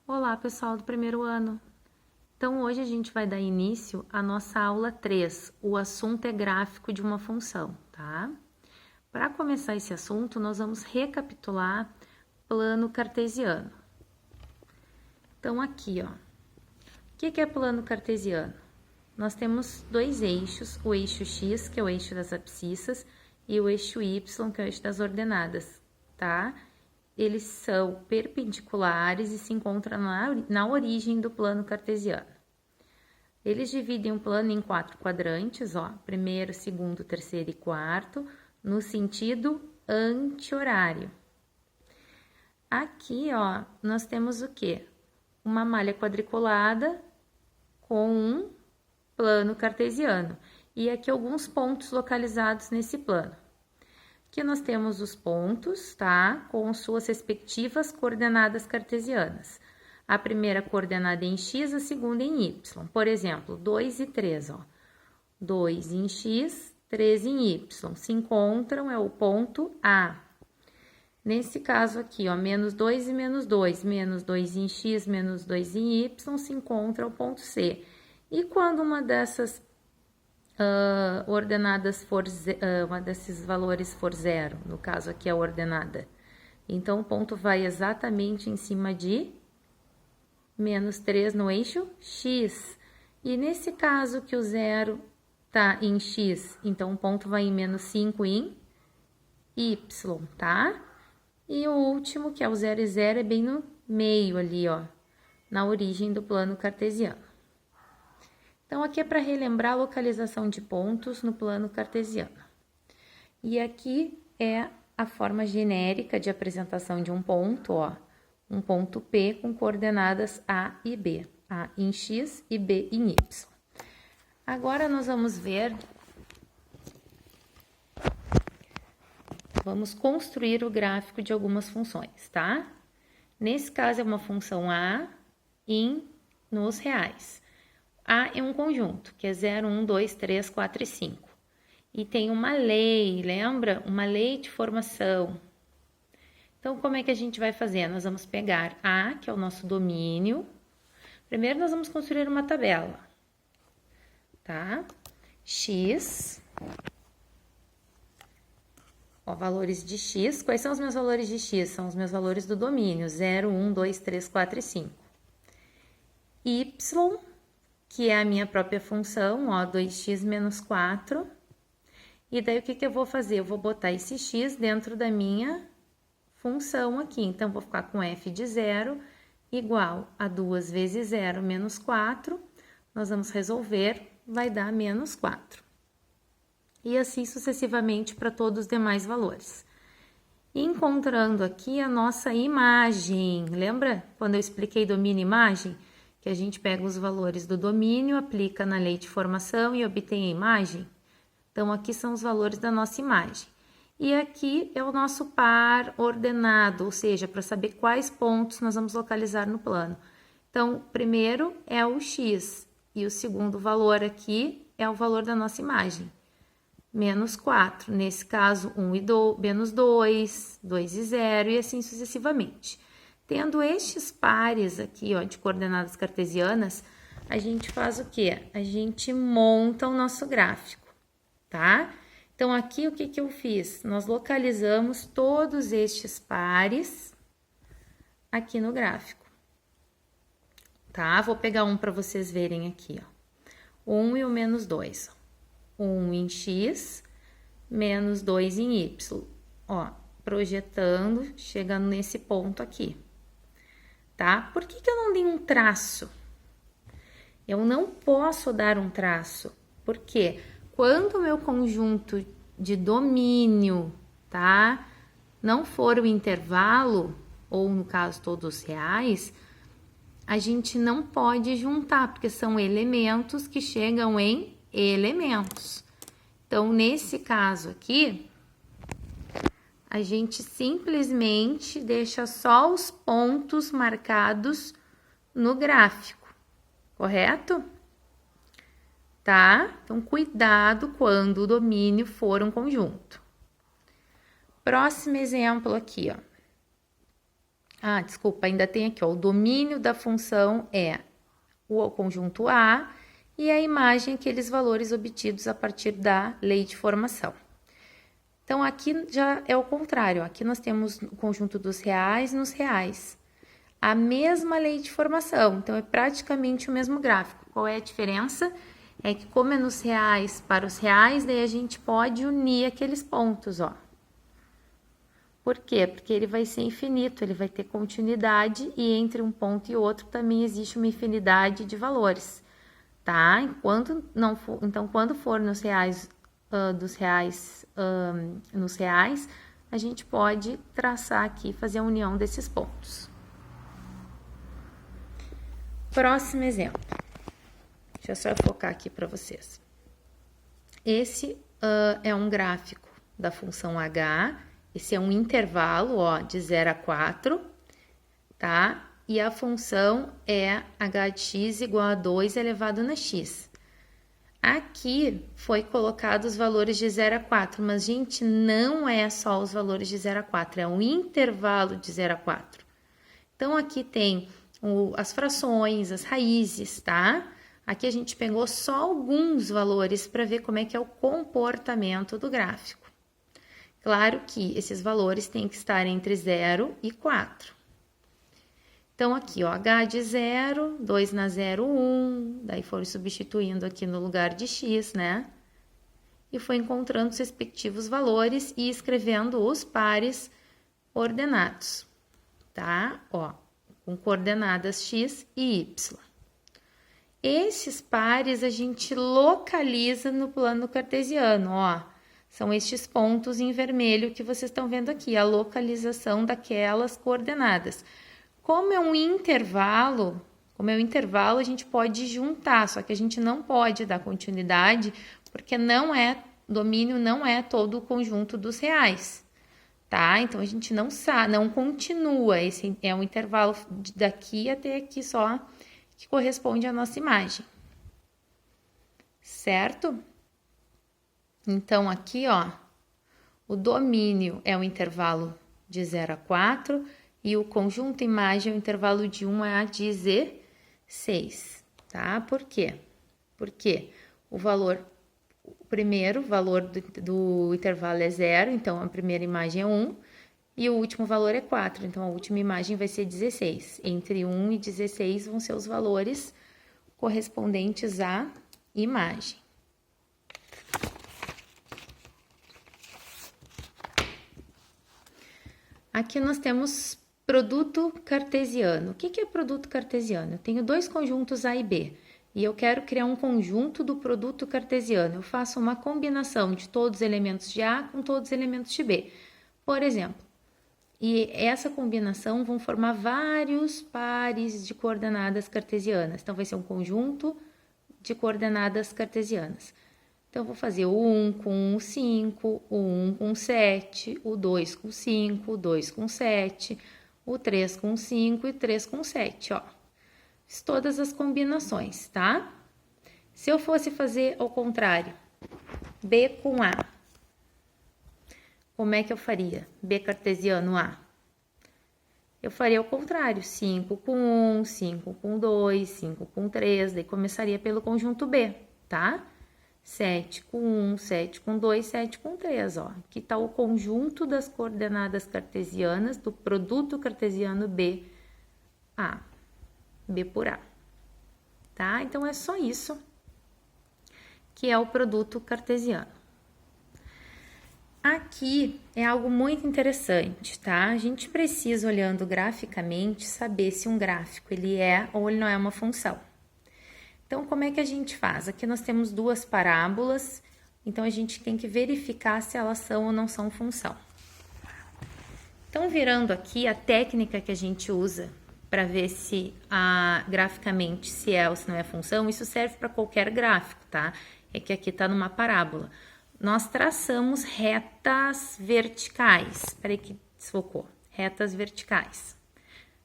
Olá, pessoal do primeiro ano. Então, hoje a gente vai dar início à nossa aula 3, o assunto é gráfico de uma função, tá? Para começar esse assunto, nós vamos recapitular plano cartesiano. Então, aqui, ó, o que é plano cartesiano? Nós temos dois eixos, o eixo X, que é o eixo das abscissas, e o eixo Y, que é o eixo das ordenadas, tá? Eles são perpendiculares e se encontram na origem do plano cartesiano. Eles dividem o plano em 4 quadrantes, ó, primeiro, segundo, terceiro e quarto, no sentido anti-horário. Aqui, ó, nós temos o quê? Uma malha quadriculada com um plano cartesiano. E aqui alguns pontos localizados nesse plano. Aqui nós temos os pontos, tá? Com suas respectivas coordenadas cartesianas. A primeira coordenada em x, a segunda em y. Por exemplo, 2 e 3, ó. 2 em x, 3 em y. Se encontram, é o ponto A. Nesse caso aqui, ó, menos 2 e menos 2. Menos 2 em x, menos 2 em y, se encontra o ponto C. E quando uma dessas ordenadas for uma desses valores for zero, no caso aqui a ordenada, então o ponto vai exatamente em cima de menos 3 no eixo X. E nesse caso que o zero tá em X, então o ponto vai em menos 5 em Y, tá? E o último, que é o 0 e 0, é bem no meio ali, ó, na origem do plano cartesiano. Então, aqui é para relembrar a localização de pontos no plano cartesiano. E aqui é a forma genérica de apresentação de um ponto, ó. Um ponto P com coordenadas A e B. A em X e B em Y. Agora, nós vamos ver... Vamos construir o gráfico de algumas funções, tá? Nesse caso, é uma função A nos reais. A é um conjunto, que é 0, 1, 2, 3, 4 e 5. E tem uma lei, lembra? Uma lei de formação. Então, como é que a gente vai fazer? Nós vamos pegar A, que é o nosso domínio. Primeiro, nós vamos construir uma tabela, tá? X. Ó, valores de X. Quais são os meus valores de X? São os meus valores do domínio. 0, 1, 2, 3, 4 e 5. Y, que é a minha própria função, ó, 2x menos 4. E daí, o que eu vou fazer? Eu vou botar esse x dentro da minha função aqui. Então, vou ficar com f de 0 igual a 2 vezes 0 menos 4. Nós vamos resolver, vai dar menos 4. E assim sucessivamente para todos os demais valores. Encontrando aqui a nossa imagem. Lembra quando eu expliquei domínio e imagem? Que a gente pega os valores do domínio, aplica na lei de formação e obtém a imagem. Então, aqui são os valores da nossa imagem. E aqui é o nosso par ordenado, ou seja, para saber quais pontos nós vamos localizar no plano. Então, o primeiro é o x, e o segundo valor aqui é o valor da nossa imagem. Menos 4, nesse caso, 1 e menos 2, 2 e 0, e assim sucessivamente. Tendo estes pares aqui, ó, de coordenadas cartesianas, a gente faz o quê? A gente monta o nosso gráfico, tá? Então, aqui, o que eu fiz? Nós localizamos todos estes pares aqui no gráfico, tá? Vou pegar um para vocês verem aqui, ó. 1 e o menos 2. 1 em X, menos 2 em Y. Ó, projetando, chegando nesse ponto aqui. Tá? Por que eu não dei um traço? Eu não posso dar um traço, porque quando o meu conjunto de domínio, tá? Não for o intervalo, ou no caso todos reais, a gente não pode juntar, porque são elementos que chegam em elementos. Então, nesse caso aqui, a gente simplesmente deixa só os pontos marcados no gráfico, correto? Tá? Então, cuidado quando o domínio for um conjunto. Próximo exemplo aqui, ó. Desculpa, ainda tem aqui, ó, o domínio da função é o conjunto A e a imagem, aqueles valores obtidos a partir da lei de formação. Então, aqui já é o contrário, aqui nós temos o conjunto dos reais nos reais. A mesma lei de formação, então é praticamente o mesmo gráfico. Qual é a diferença? É que como é nos reais para os reais, daí a gente pode unir aqueles pontos, ó. Por quê? Porque ele vai ser infinito, ele vai ter continuidade e entre um ponto e outro também existe uma infinidade de valores, tá? Então, quando for nos reais, nos reais, a gente pode traçar aqui, fazer a união desses pontos. Próximo exemplo. Deixa eu só focar aqui para vocês. Esse é um gráfico da função h. Esse é um intervalo, ó, de 0 a 4, tá? E a função é h de x igual a 2 elevado na x. Aqui foi colocado os valores de 0 a 4, mas, gente, não é só os valores de 0 a 4, é um intervalo de 0 a 4. Então, aqui tem as frações, as raízes, tá? Aqui a gente pegou só alguns valores para ver como é que é o comportamento do gráfico. Claro que esses valores têm que estar entre 0 e 4. Então, aqui, ó, h de 0, 2 na 0, 1, daí foram substituindo aqui no lugar de x, né? E foi encontrando os respectivos valores e escrevendo os pares ordenados, tá? Ó, com coordenadas x e y. Esses pares a gente localiza no plano cartesiano, ó. São estes pontos em vermelho que vocês estão vendo aqui, a localização daquelas coordenadas. Como é um intervalo, a gente pode juntar, só que a gente não pode dar continuidade, porque domínio não é todo o conjunto dos reais, tá? Então, a gente não continua, esse é um intervalo daqui até aqui só, que corresponde à nossa imagem, certo? Então, aqui, ó, o domínio é o intervalo de 0 a 4 e o conjunto imagem é o intervalo de 1 a 16, tá? Por quê? Porque o primeiro valor do intervalo é 0, então a primeira imagem é 1, e o último valor é 4, então a última imagem vai ser 16. Entre 1 e 16 vão ser os valores correspondentes à imagem. Aqui nós temos produto cartesiano. O que é produto cartesiano? Eu tenho dois conjuntos A e B e eu quero criar um conjunto do produto cartesiano. Eu faço uma combinação de todos os elementos de A com todos os elementos de B, por exemplo. E essa combinação vão formar vários pares de coordenadas cartesianas. Então, vai ser um conjunto de coordenadas cartesianas. Então, eu vou fazer o 1 com o 5, o 1 com 7, o 2 com 5, o 2 com 7, o 3 com 5 e o 3 com 7, ó. Fiz todas as combinações, tá? Se eu fosse fazer ao contrário, B com A, como é que eu faria? B cartesiano A. Eu faria ao contrário, 5 com 1, 5 com 2, 5 com 3, daí começaria pelo conjunto B, tá? 7 com 1, 7 com 2, 7 com 3, ó. Aqui tá o conjunto das coordenadas cartesianas do produto cartesiano B, A. B por A, tá? Então, é só isso que é o produto cartesiano. Aqui é algo muito interessante, tá? A gente precisa, olhando graficamente, saber se um gráfico ele é ou ele não é uma função. Então, como é que a gente faz? Aqui nós temos duas parábolas, então a gente tem que verificar se elas são ou não são função. Então, virando aqui, a técnica que a gente usa para ver se graficamente se é ou se não é função, isso serve para qualquer gráfico, tá? É que aqui está numa parábola. Nós traçamos retas verticais. Peraí que desfocou. Retas verticais.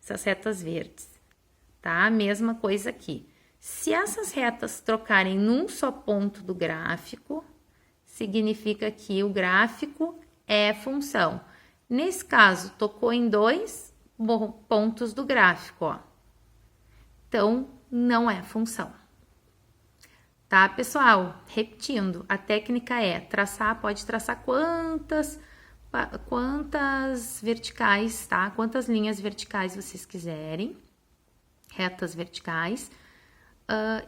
Essas retas verdes, tá? Mesma coisa aqui. Se essas retas trocarem num só ponto do gráfico, significa que o gráfico é função. Nesse caso, tocou em 2, pontos do gráfico, ó. Então, não é função. Tá, pessoal? Repetindo, a técnica é traçar, pode traçar quantas verticais, tá? Quantas linhas verticais vocês quiserem, retas verticais.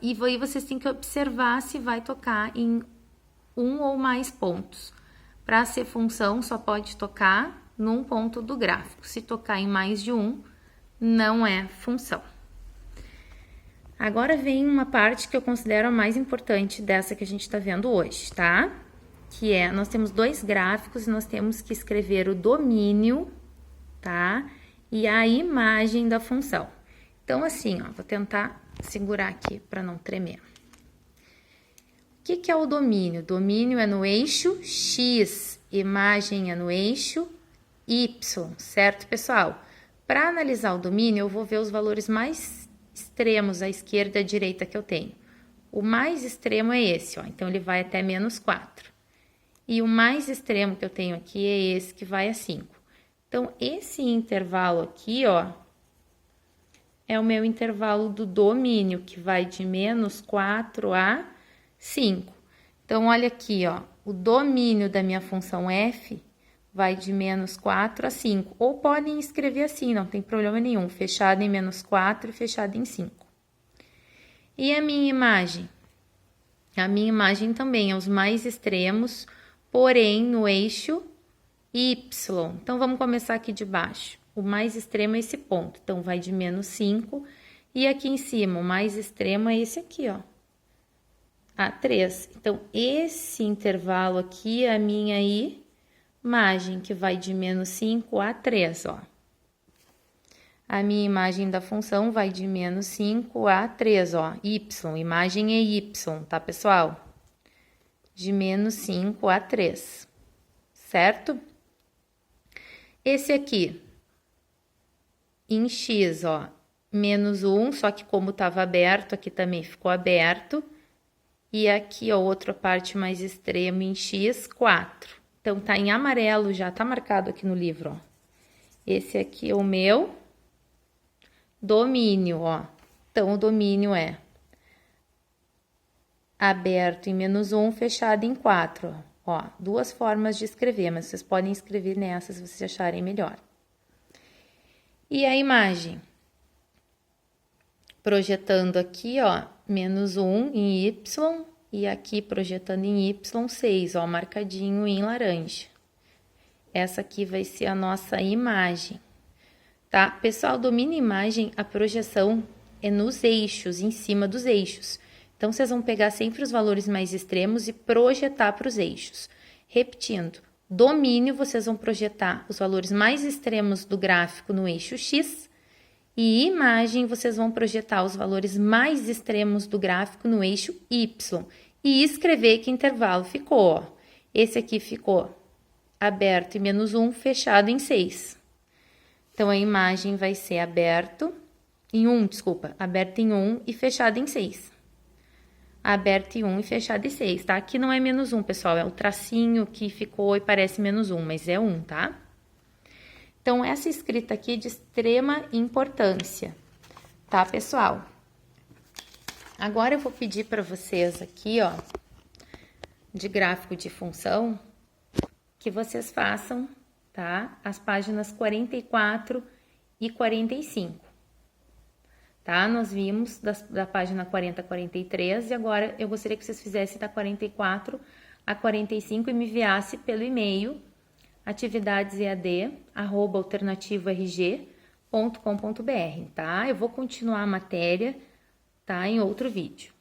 E aí vocês têm que observar se vai tocar em um ou mais pontos. Para ser função, só pode tocar num ponto do gráfico. Se tocar em mais de um, não é função. Agora vem uma parte que eu considero a mais importante dessa que a gente está vendo hoje, tá? Que é, nós temos dois gráficos e nós temos que escrever o domínio, tá? E a imagem da função. Então, assim, ó, vou tentar segurar aqui para não tremer. O que é o domínio? Domínio é no eixo X, imagem é no eixo Y, certo, pessoal? Para analisar o domínio, eu vou ver os valores mais extremos à esquerda e à direita que eu tenho. O mais extremo é esse, ó, então ele vai até -4. E o mais extremo que eu tenho aqui é esse que vai a 5. Então, esse intervalo aqui, ó, é o meu intervalo do domínio, que vai de -4 a 5. Então, olha aqui, ó, o domínio da minha função f vai de -4 a 5. Ou podem escrever assim, não tem problema nenhum, fechado em -4 e fechado em 5. E a minha imagem? A minha imagem também é os mais extremos, porém no eixo Y. Então, vamos começar aqui de baixo. O mais extremo é esse ponto, então vai de -5. E aqui em cima, o mais extremo é esse aqui, ó, a 3. Então, esse intervalo aqui é a minha imagem, que vai de -5 a 3, ó. A minha imagem da função vai de -5 a 3, ó, Y, imagem é Y, tá, pessoal? De -5 a 3, certo? Esse aqui, em X, ó, -1, só que como estava aberto, aqui também ficou aberto. E aqui, ó, outra parte mais extrema em X, 4. Então, tá em amarelo, já tá marcado aqui no livro, ó. Esse aqui é o meu domínio, ó. Então, o domínio é aberto em -1, fechado em 4, ó. Duas formas de escrever, mas vocês podem escrever nessas se vocês acharem melhor. E a imagem? Projetando aqui, ó, -1 em Y e aqui projetando em Y 6, ó, marcadinho em laranja. Essa aqui vai ser a nossa imagem, tá? Pessoal, domínio e imagem, a projeção é nos eixos, em cima dos eixos. Então, vocês vão pegar sempre os valores mais extremos e projetar para os eixos. Repetindo, domínio, vocês vão projetar os valores mais extremos do gráfico no eixo X, e imagem, vocês vão projetar os valores mais extremos do gráfico no eixo Y. E escrever que intervalo ficou, ó. Esse aqui ficou aberto em -1, fechado em 6. Então, a imagem vai ser aberto em 1 e fechado em 6. Aberto em 1 e fechado em 6, tá? Aqui não é -1, pessoal, é o tracinho que ficou e parece -1, mas é 1, tá? Então, essa escrita aqui é de extrema importância, tá, pessoal? Agora, eu vou pedir para vocês aqui, ó, de gráfico de função, que vocês façam, tá? As páginas 44 e 45, tá? Nós vimos da página 40 a 43 e agora eu gostaria que vocês fizessem da 44 a 45 e me enviassem pelo e-mail atividadesead@alternativorg.com.br, tá? Eu vou continuar a matéria, tá? Em outro vídeo.